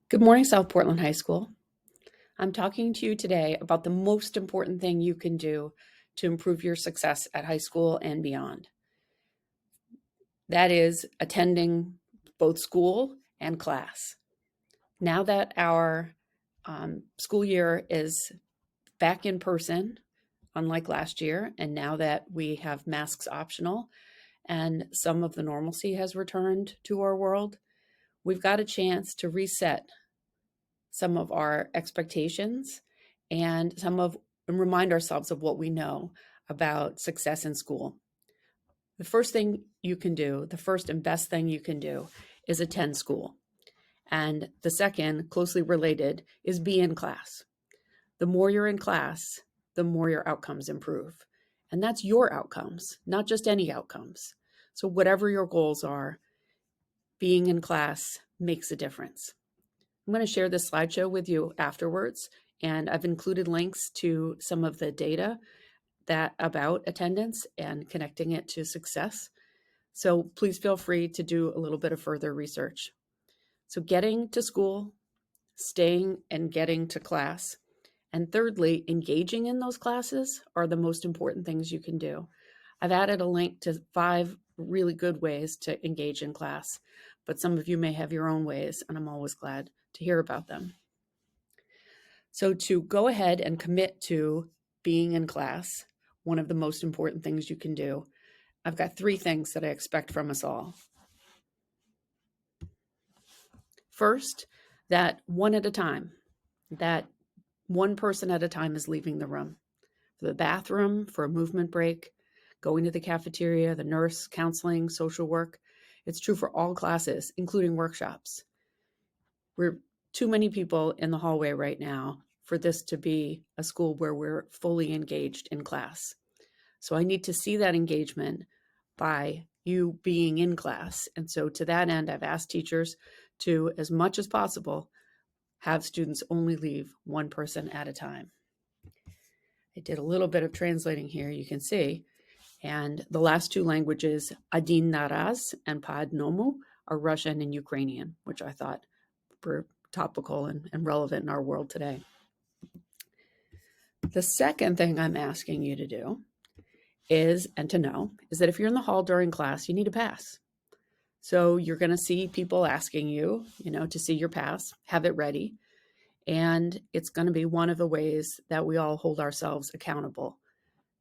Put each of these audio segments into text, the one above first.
Good morning, South Portland High School. I'm talking to you today about the most important thing you can do to improve your success at high school and beyond. That is attending both school and class. Now that our school year is back in person, unlike last year, and now that we have masks optional and some of the normalcy has returned to our world, we've got a chance to reset some of our expectations and remind ourselves of what we know about success in school. The first thing you can do, the first and best thing you can do, is attend school. And the second, closely related, is be in class. The more you're in class, the more your outcomes improve. And that's your outcomes, not just any outcomes. So whatever your goals are, being in class makes a difference. I'm going to share this slideshow with you afterwards, and I've included links to some of the data about attendance and connecting it to success. So please feel free to do a little bit of further research. So getting to school, staying and getting to class, and thirdly, engaging in those classes are the most important things you can do. I've added a link to 5 really good ways to engage in class, but some of you may have your own ways, and I'm always glad to hear about them. So to go ahead and commit to being in class, one of the most important things you can do, I've got 3 things that I expect from us all. First, that one at a time, that one person at a time is leaving the room. For the bathroom, for a movement break, going to the cafeteria, the nurse, counseling, social work. It's true for all classes, including workshops. We're too many people in the hallway right now for this to be a school where we're fully engaged in class. So I need to see that engagement by you being in class. And so to that end, I've asked teachers to, as much as possible, have students only leave one person at a time. I did a little bit of translating here, you can see. And the last 2 languages, Adin Naraz and Pod Nomu, are Russian and Ukrainian, which I thought were topical and relevant in our world today. The second thing I'm asking you to do is that if you're in the hall during class, you need a pass. So you're going to see people asking you, to see your pass, have it ready. And it's going to be one of the ways that we all hold ourselves accountable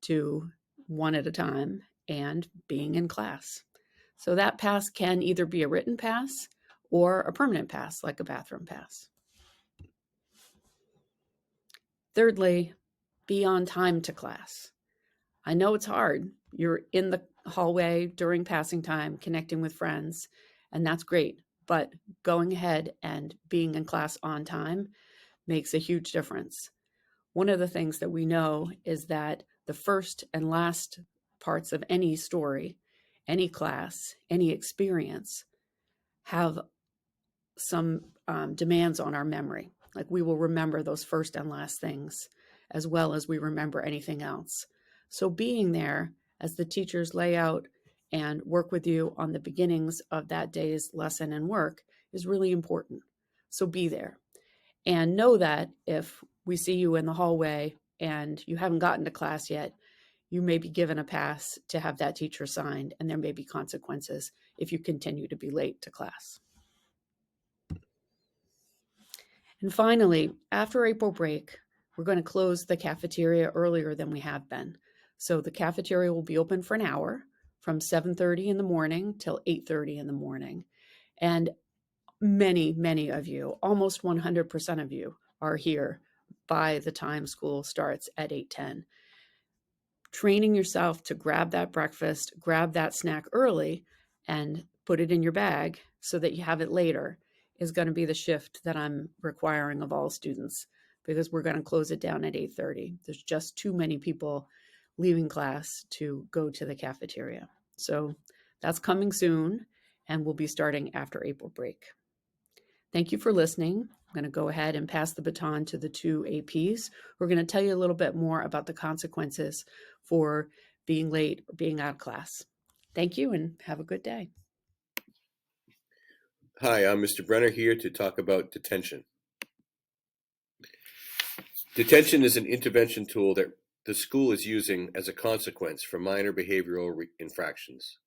to one at a time and being in class. So that pass can either be a written pass or a permanent pass, like a bathroom pass. Thirdly, be on time to class. I know it's hard. You're in the hallway during passing time, connecting with friends, and that's great. But going ahead and being in class on time makes a huge difference. One of the things that we know is that the first and last parts of any story, any class, any experience have some demands on our memory. Like we will remember those first and last things as well as we remember anything else. So being there as the teachers lay out and work with you on the beginnings of that day's lesson and work is really important. So be there. And know that if we see you in the hallway and you haven't gotten to class yet, you may be given a pass to have that teacher signed, and there may be consequences if you continue to be late to class. And finally, after April break, we're going to close the cafeteria earlier than we have been. So the cafeteria will be open for an hour from 7:30 in the morning till 8:30 in the morning. And many of you, almost 100% of you, are here by the time school starts at 8:10. Training yourself to grab that breakfast, grab that snack early, and put it in your bag so that you have it later is going to be the shift that I'm requiring of all students, because we're going to close it down at 8:30. There's just too many people leaving class to go to the cafeteria. So that's coming soon, and we'll be starting after April break. Thank you for listening. I'm going to go ahead and pass the baton to the 2 APs. We're going to tell you a little bit more about the consequences for being late or being out of class. Thank you and have a good day. Hi, I'm Mr. Brenner here to talk about detention. Detention is an intervention tool that the school is using as a consequence for minor behavioral infractions.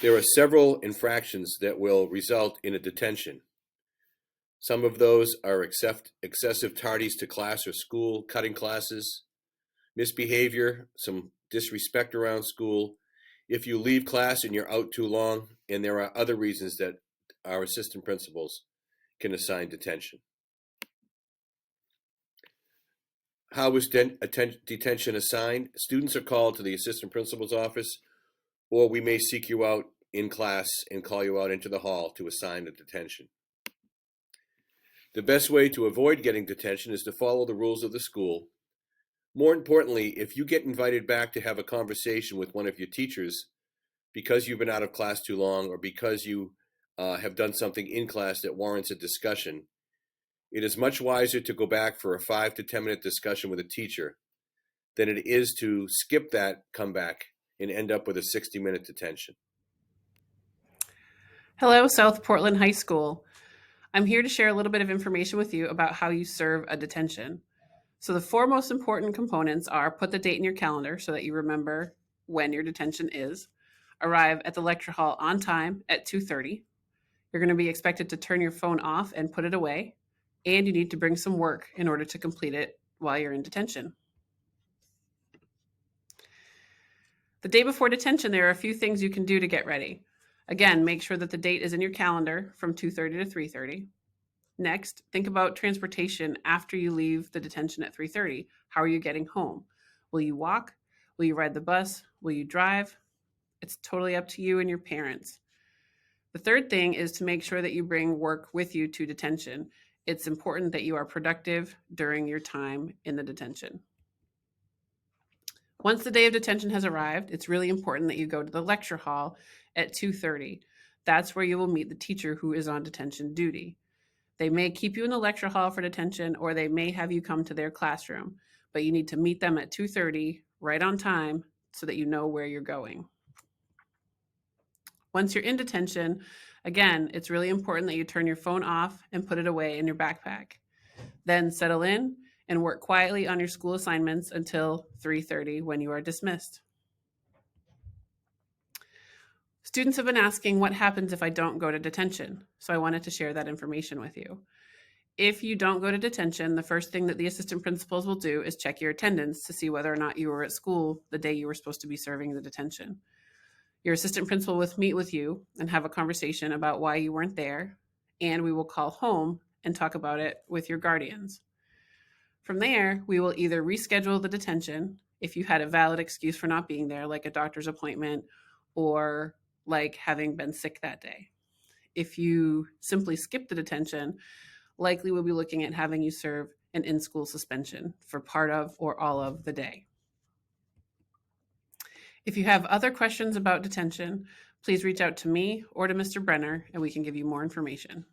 There are several infractions that will result in a detention. Some of those are excessive tardies to class or school, cutting classes, misbehavior, some disrespect around school, if you leave class and you're out too long, and there are other reasons that our assistant principals can assign detention. How is detention assigned? Students are called to the assistant principal's office, or we may seek you out in class and call you out into the hall to assign the detention. The best way to avoid getting detention is to follow the rules of the school. More importantly, if you get invited back to have a conversation with one of your teachers because you've been out of class too long or because you have done something in class that warrants a discussion, it is much wiser to go back for a 5 to 10 minute discussion with a teacher than it is to skip that comeback and end up with a 60-minute detention. Hello, South Portland High School. I'm here to share a little bit of information with you about how you serve a detention. So the four most important components are: put the date in your calendar so that you remember when your detention is, arrive at the lecture hall on time at 2:30. You're going to be expected to turn your phone off and put it away, and you need to bring some work in order to complete it while you're in detention. The day before detention, there are a few things you can do to get ready. Again, make sure that the date is in your calendar from 2:30 to 3:30. Next, think about transportation after you leave the detention at 3:30. How are you getting home? Will you walk? Will you ride the bus? Will you drive? It's totally up to you and your parents. The third thing is to make sure that you bring work with you to detention. It's important that you are productive during your time in the detention. Once the day of detention has arrived, it's really important that you go to the lecture hall at 2:30. That's where you will meet the teacher who is on detention duty. They may keep you in the lecture hall for detention, or they may have you come to their classroom, but you need to meet them at 2:30 right on time so that you know where you're going. Once you're in detention, again, it's really important that you turn your phone off and put it away in your backpack. Then settle in and work quietly on your school assignments until 3:30 when you are dismissed. Students have been asking what happens if I don't go to detention, so I wanted to share that information with you. If you don't go to detention, the first thing that the assistant principals will do is check your attendance to see whether or not you were at school the day you were supposed to be serving the detention. Your assistant principal will meet with you and have a conversation about why you weren't there, and we will call home and talk about it with your guardians. From there, we will either reschedule the detention if you had a valid excuse for not being there, like a doctor's appointment or like having been sick that day. If you simply skip the detention, likely we'll be looking at having you serve an in-school suspension for part of or all of the day. If you have other questions about detention, please reach out to me or to Mr. Brenner and we can give you more information.